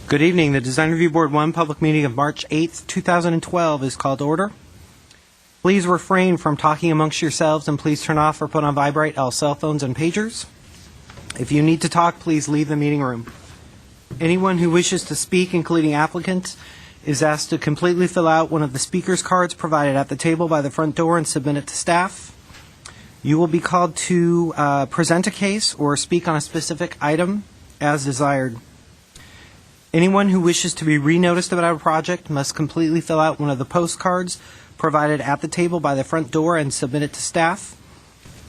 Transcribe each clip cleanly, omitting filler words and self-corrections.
Good evening. The Design Review Board 1 public meeting of March 8th, 2012 is called to order. Please refrain from talking amongst yourselves and please turn off or put on vibrate all cell phones and pagers. If you need to talk, please leave the meeting room. Anyone who wishes to speak, including applicants, is asked to completely fill out one of the speaker's cards provided at the table by the front door and submit it to staff. You will be called to present a case or speak on a specific item as desired. Anyone who wishes to be re-noticed about a project must completely fill out one of the postcards provided at the table by the front door and submit it to staff.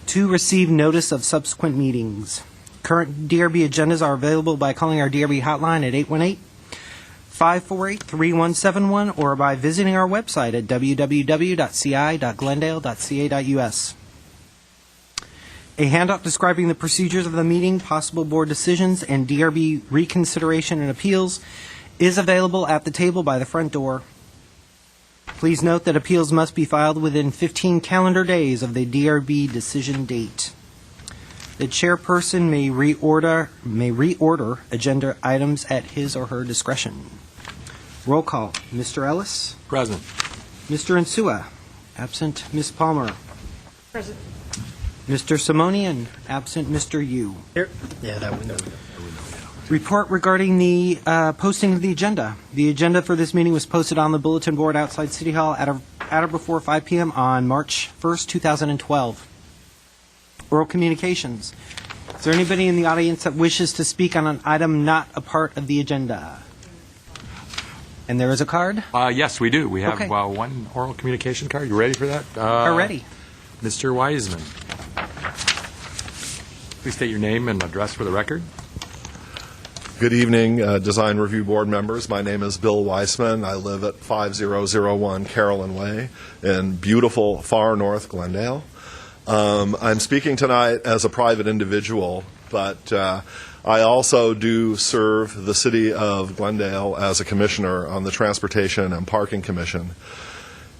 To receive notice of subsequent meetings. Current DRB agendas are available by calling our DRB hotline at 818-548-3171 or by visiting our website at www.ci.glendale.ca.us. A handout describing the procedures of the meeting, possible board decisions, and DRB reconsideration and appeals is available at the table by the front door. Please note that appeals must be filed within 15 calendar days of the DRB decision date. The chairperson may reorder agenda items at his or her discretion. Roll call. Mr. Ellis? Present. Mr. Insua? Absent. Ms. Palmer? Present. Mr. Simonian, absent Mr. Yu. Here. Yeah, that window. Report regarding the posting of the agenda. The agenda for this meeting was posted on the bulletin board outside City Hall at or before 5 p.m. on March 1st, 2012. Oral communications. Is there anybody in the audience that wishes to speak on an item not a part of the agenda? And there is a card? Yes, we do. We have Okay. One oral communication card. You ready for that? We're ready. Mr. Wiseman. Please state your name and address for the record. Good evening, Design Review Board members. My name is Bill Weissman. I live at 5001 Carolyn Way in beautiful far north Glendale. I'm speaking tonight as a private individual, but I also do serve the city of Glendale as a commissioner on the Transportation and Parking Commission.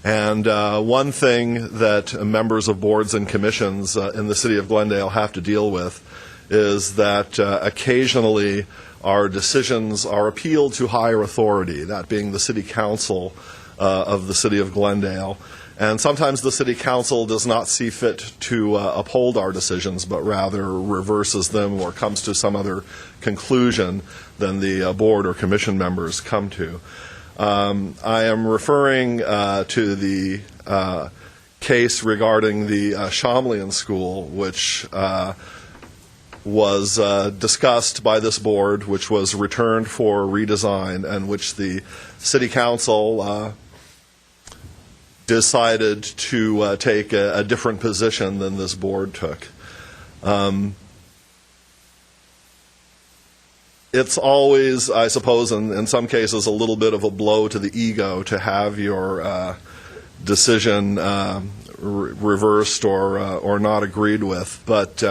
And one thing that members of boards and commissions in the city of Glendale have to deal with is that occasionally our decisions are appealed to higher authority, that being the city council of the city of Glendale. And sometimes the city council does not see fit to uphold our decisions, but rather reverses them or comes to some other conclusion than the board or commission members come to. I am referring to the case regarding the Chomlian School, which was discussed by this board, which was returned for redesign, and which the City Council decided to take a different position than this board took. It's always, I suppose, in some cases, a little bit of a blow to the ego to have your decision reversed or not agreed with. But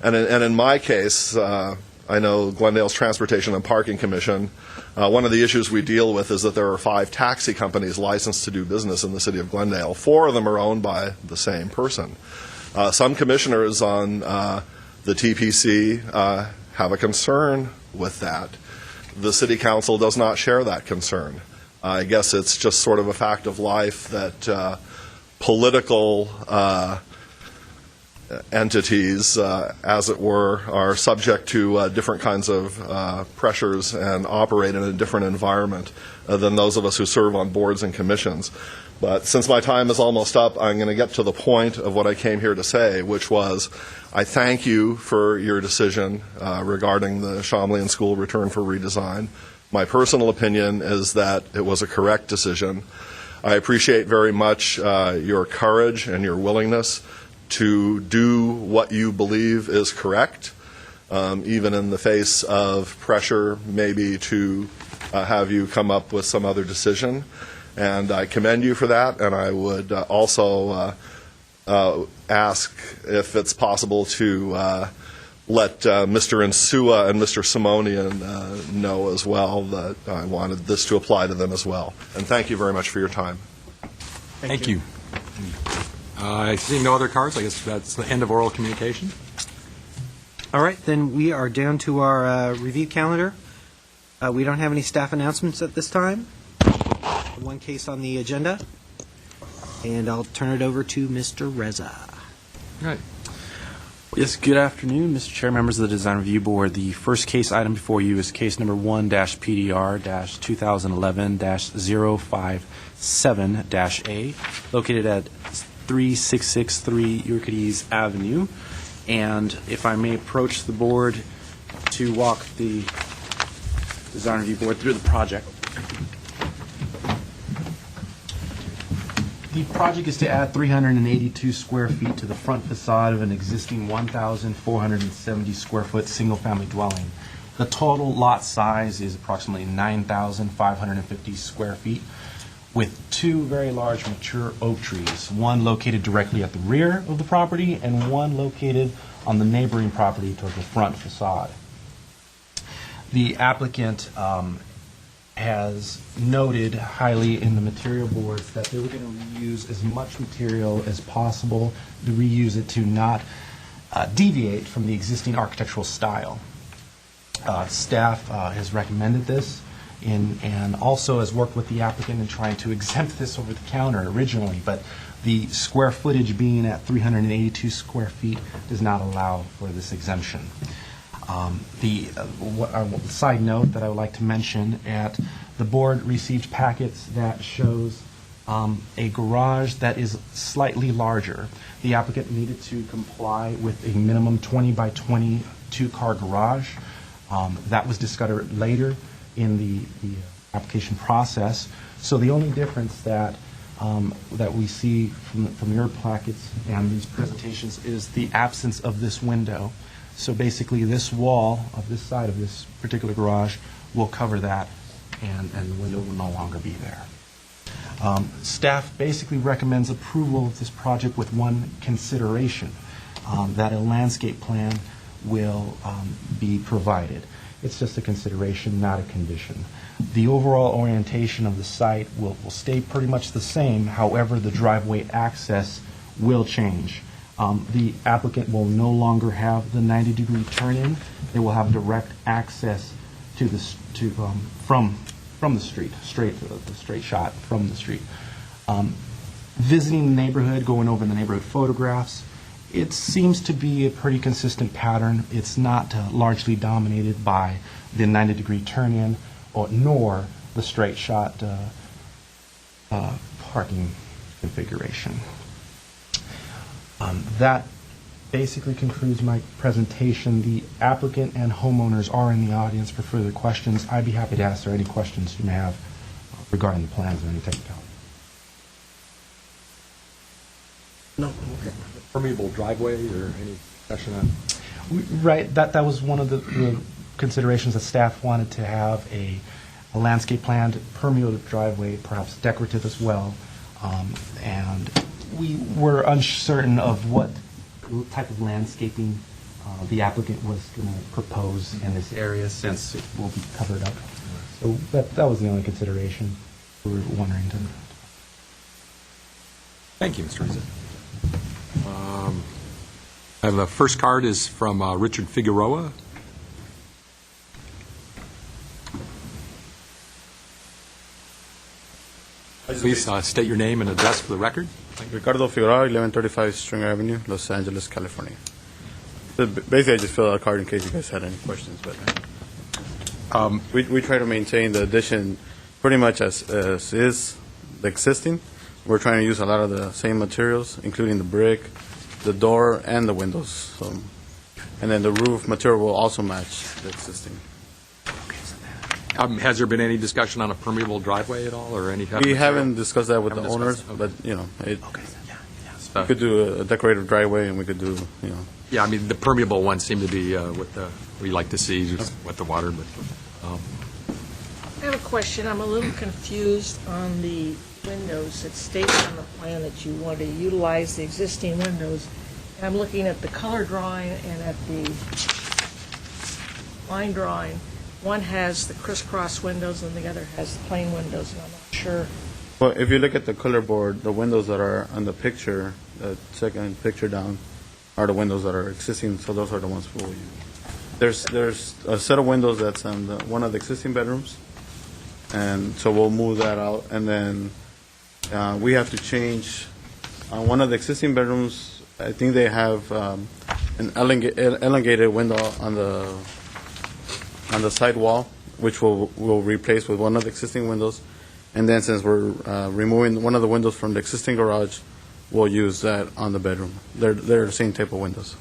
and in my case, I know Glendale's Transportation and Parking Commission. One of the issues we deal with is that there are 5 taxi companies licensed to do business in the city of Glendale. 4 of them are owned by the same person. Some commissioners on the TPC have a concern with that. The city council does not share that concern. I guess it's just sort of a fact of life that political entities, as it were, are subject to different kinds of pressures and operate in a different environment than those of us who serve on boards and commissions. But since my time is almost up, I'm going to get to the point of what I came here to say, which was I thank you for your decision regarding the Chomlian School return for redesign. My personal opinion is that it was a correct decision. I appreciate very much your courage and your willingness to do what you believe is correct, even in the face of pressure maybe to have you come up with some other decision. And I commend you for that, and I would also ask if it's possible to let Mr. Insua and Mr. Simonian know as well that I wanted this to apply to them as well. And thank you very much for your time. Thank you. Seeing no other cards, I guess that's the end of oral communication. All right, then we are down to our review calendar. We don't have any staff announcements at this time. One case on the agenda, and I'll turn it over to Mr. Reza. All right. Yes, good afternoon, Mr. Chair, members of the Design Review Board. The first case item before you is case number 1-PDR-2011-057-A, located at 3663 Euclides Avenue. And if I may approach the board to walk the Design Review Board through the project. The project is to add 382 square feet to the front facade of an existing 1,470 square foot single-family dwelling. The total lot size is approximately 9,550 square feet, with two very large mature oak trees, one located directly at the rear of the property and one located on the neighboring property toward the front facade. The applicant has noted highly in the material boards that they were going to reuse as much material as possible to reuse it to not deviate from the existing architectural style. Staff has recommended this and also has worked with the applicant in trying to exempt this over the counter originally, but the square footage being at 382 square feet does not allow for this exemption. Side note that I would like to mention, the board received packets that shows a garage that is slightly larger. The applicant needed to comply with a minimum 20 by 20 two-car garage. That was discovered later in the application process. So the only difference that we see from your packets and these presentations is the absence of this window. So basically, this wall of this side of this particular garage will cover that, and the window will no longer be there. Staff basically recommends approval of this project with one consideration, that a landscape plan will be provided. It's just a consideration, not a condition. The overall orientation of the site will stay pretty much the same. However, the driveway access will change. The applicant will no longer have the 90-degree turn-in. They will have direct access to the from the street, straight shot from the street. Visiting the neighborhood, going over the neighborhood photographs, it seems to be a pretty consistent pattern. It's not largely dominated by the 90-degree turn-in nor the straight shot parking configuration. That basically concludes my presentation. The applicant and homeowners are in the audience for further questions. I'd be happy to answer any questions you may have regarding the plans or any technicality. No, okay. Permeable driveway or any discussion on? Right, that was one of the considerations that staff wanted to have a landscape planned permeable driveway, perhaps decorative as well, and we were uncertain of what type of landscaping the applicant was going to propose in this area since it will be covered up. So that was the only consideration we were wondering to. Thank you, Mr. Reza. I have the first card is from Richard Figueroa. Please state your name and address for the record. Ricardo Figueroa, 1135 Stringer Avenue, Los Angeles, California. So basically, I just filled out a card in case you guys had any questions. But we try to maintain the addition pretty much as is the existing. We're trying to use a lot of the same materials, including the brick, the door, and the windows. So, and then the roof material will also match the existing. Has there been any discussion on a permeable driveway at all, or any? We haven't discussed that with the Haven't owners, discussed it? but you know, we could do a decorative driveway, and we could do, you know. Yeah, I mean, the permeable ones seem to be what we like to see, just with the water. But I have a question. I'm a little confused on the windows. It states on the plan that you want to utilize the existing windows. And I'm looking at the color drawing and at the line drawing. One has the crisscross windows and the other has the plain windows, and I'm not sure. Well, if you look at the color board, the windows that are on the picture, the second picture down, are the windows that are existing, so those are the ones we'll use. There's a set of windows that's on one of the existing bedrooms, and so we'll move that out, and then we have to change on one of the existing bedrooms. I think they have an elongated window on the side wall, which we'll replace with one of the existing windows, and then since we're removing one of the windows from the existing garage, we'll use that on the bedroom. They're the same type of windows.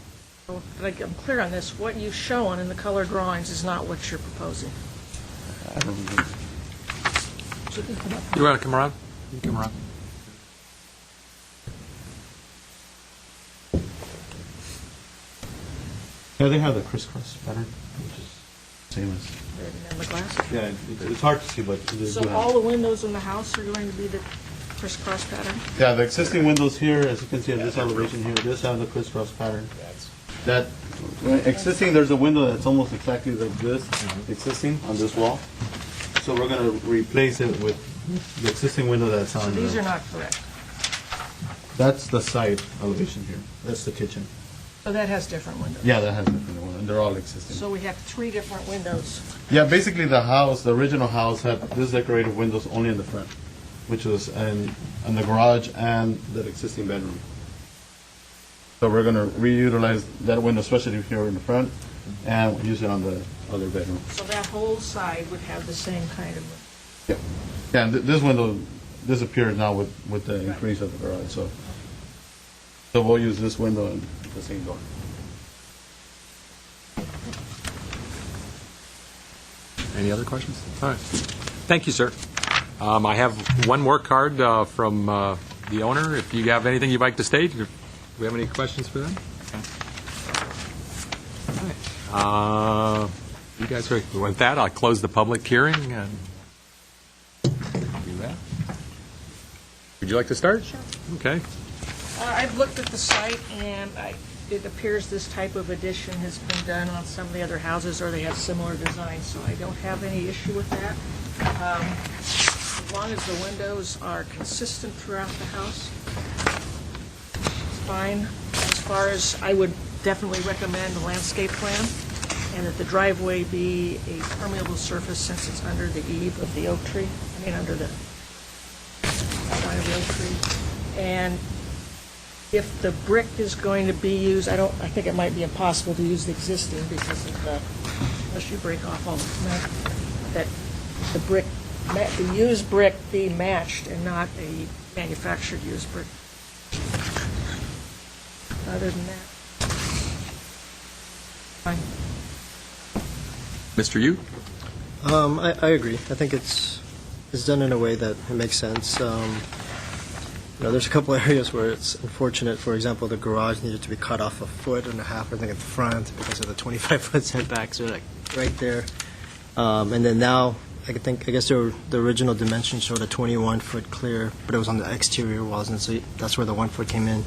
Like, I'm clear on this, what you've shown in the color drawings is not what you're proposing. I don't know. You want to come around? You come around. Yeah, they have the crisscross pattern, which is same as. In the glass. Yeah, it's hard to see, but. So all the windows in the house are going to be the crisscross pattern? Yeah, the existing windows here, as you can see at this elevation here, this have the crisscross pattern. That existing, there's a window that's almost exactly like this, existing on this wall. So we're going to replace it with the existing window that's on. So these are not correct. That's the side elevation here. That's the kitchen. So that has different windows? Yeah, that has different windows, and they're all existing. So we have 3 different windows. Yeah, basically the house, the original house had this decorated windows only in the front, which was in the garage and the existing bedroom. So we're going to reutilize that window, especially here in the front, and use it on the other bedroom. So that whole side would have the same kind of, Yeah, yeah. And this window disappears now with the increase of the garage. So we'll use this window and the same door. Any other questions? All right. Thank you, sir. I have one more card from the owner. If you have anything you'd like to state, do we have any questions for them? Okay. All right. You guys ready? With that, I'll close the public hearing and do that. Would you like to start? Sure. Okay. I've looked at the site, and it appears this type of addition has been done on some of the other houses, or they have similar designs, so I don't have any issue with that. As long as the windows are consistent throughout the house, it's fine. As far as, I would definitely recommend a landscape plan, and that the driveway be a permeable surface since it's under the eave of the oak tree, under the outline of the oak tree. And if the brick is going to be used, I think it might be impossible to use the existing because of unless you break off all the cement, that the used brick be matched and not a manufactured used brick. Other than that, fine. Mr. Yu? I agree. I think it's done in a way that it makes sense. There's a couple areas where it's unfortunate. For example, the garage needed to be cut off 1.5 feet, I think, at the front because of the 25-foot setback, so like right there. And then now, I guess the original dimension showed a 21-foot clear, but it was on the exterior walls, and so that's where the 1 foot came in.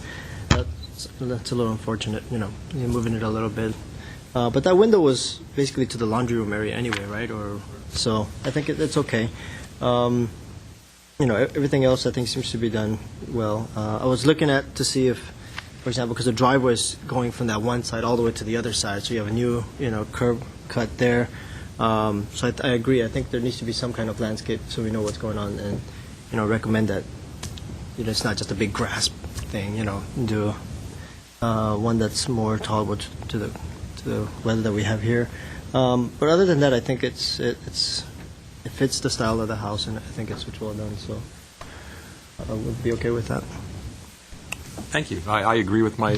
That's a little unfortunate, you're moving it a little bit. But that window was basically to the laundry room area anyway, right? So I think it's okay. Everything else I think seems to be done well. I was looking to see if, for example, because the driveway is going from that one side all the way to the other side, so you have a new, curb cut there. So I agree. I think there needs to be some kind of landscape so we know what's going on, and recommend that it's not just a big grass thing. Do one that's more tolerable to the weather that we have here. But other than that, I think it fits the style of the house, and I think it's well done. So I would be okay with that. Thank you. I agree with my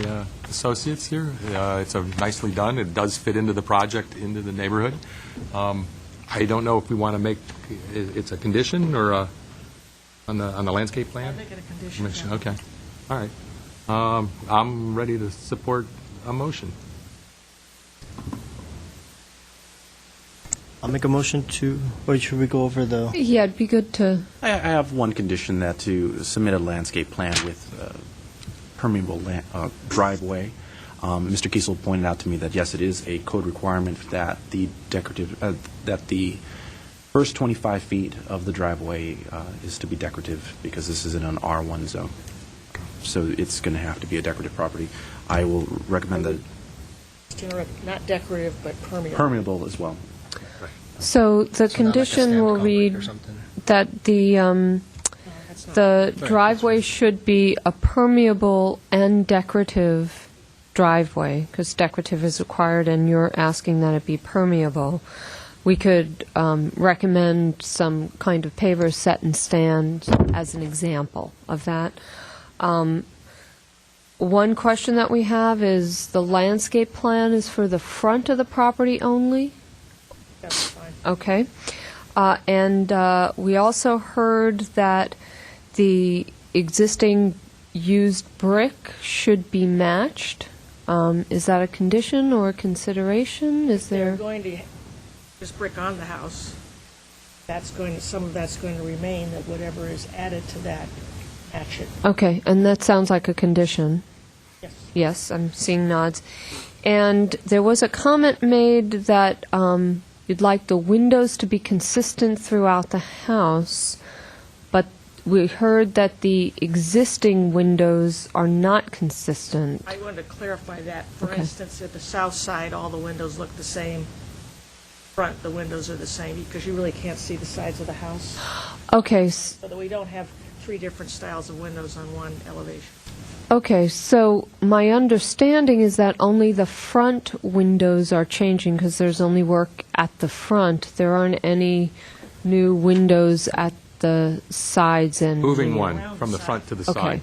associates here. It's nicely done. It does fit into the project, into the neighborhood. I don't know if we want to make it's a condition or on the landscape plan. I'll make it a condition. Yeah. Okay. All right. I'm ready to support a motion. I'll make a motion to, or should we go over the? Yeah, it'd be good to. I have one condition, that to submit a landscape plan with permeable driveway. Mr. Kiesel pointed out to me that yes, it is a code requirement that the first 25 feet of the driveway is to be decorative, because this is in an R1 zone. So it's going to have to be a decorative property. I will recommend that. Not decorative, but permeable. Permeable as well. So So the not like a condition stamped will concrete read or something. that the That's not- the driveway should be a permeable and decorative driveway, because decorative is required, and you're asking that it be permeable. We could recommend some kind of paver set and stand as an example of that. One question that we have is the landscape plan is for the front of the property only? That's fine. Okay. And we also heard that the existing used brick should be matched. Is that a condition or a consideration? Is They're there? going to, there's brick on the house. Some of that's going to remain, that whatever is added to that, match it. Okay, and that sounds like a condition. Yes. Yes, I'm seeing nods. And there was a comment made that you'd like the windows to be consistent throughout the house, but we heard that the existing windows are not consistent. I wanted to clarify that. For Okay. instance, at the south side, all the windows look the same. Front, the windows are the same, because you really can't see the sides of the house. Okay, So that we don't have three different styles of windows on one elevation. okay, so my understanding is that only the front windows are changing because there's only work at the front. There aren't any new windows at the sides and Moving rear. one from the front to the Okay, side.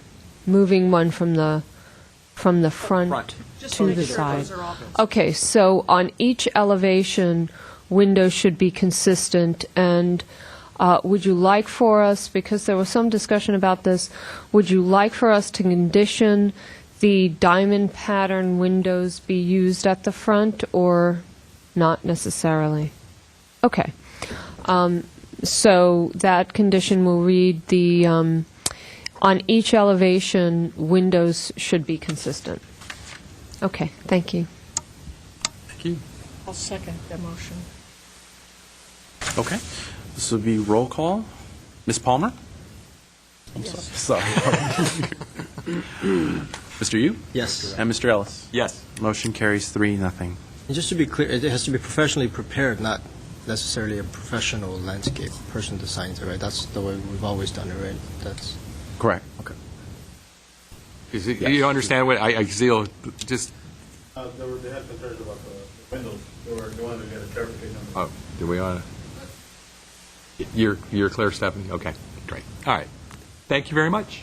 moving one from the front Just to make the sure side. those are all Okay, so on each elevation, windows should be consistent, and would you like for us, because there was some discussion about this, would you like for us to condition the diamond pattern windows be used at the front, or not necessarily? Okay. So that condition will read on each elevation, windows should be consistent. Okay, thank you. Thank you. I'll second the motion. Okay. This will be roll call. Ms. Palmer? Yes. Sorry. Mr. Yu? Yes. And Mr. Ellis? Yes. Motion carries 3-0. And just to be clear, it has to be professionally prepared, not necessarily a professional landscape person designs it, right? That's the way we've always done it, right? That's Correct. Okay. You understand what I feel? Just, They had concerns about the windows. They wanted to get a clarification on oh, do we want to? You're clear, Stephanie? Okay, great. All right. Thank you very much.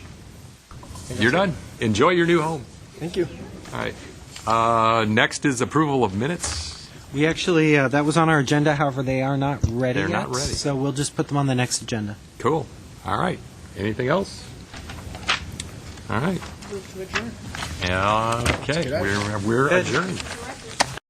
You're done. Enjoy your new home. Thank you. All right. Next is approval of minutes. We actually, that was on our agenda, however, they are not ready They're yet. not ready. So we'll just put them on the next agenda. Cool. All right. Anything else? All right. Move to adjourn. Okay, we're adjourned.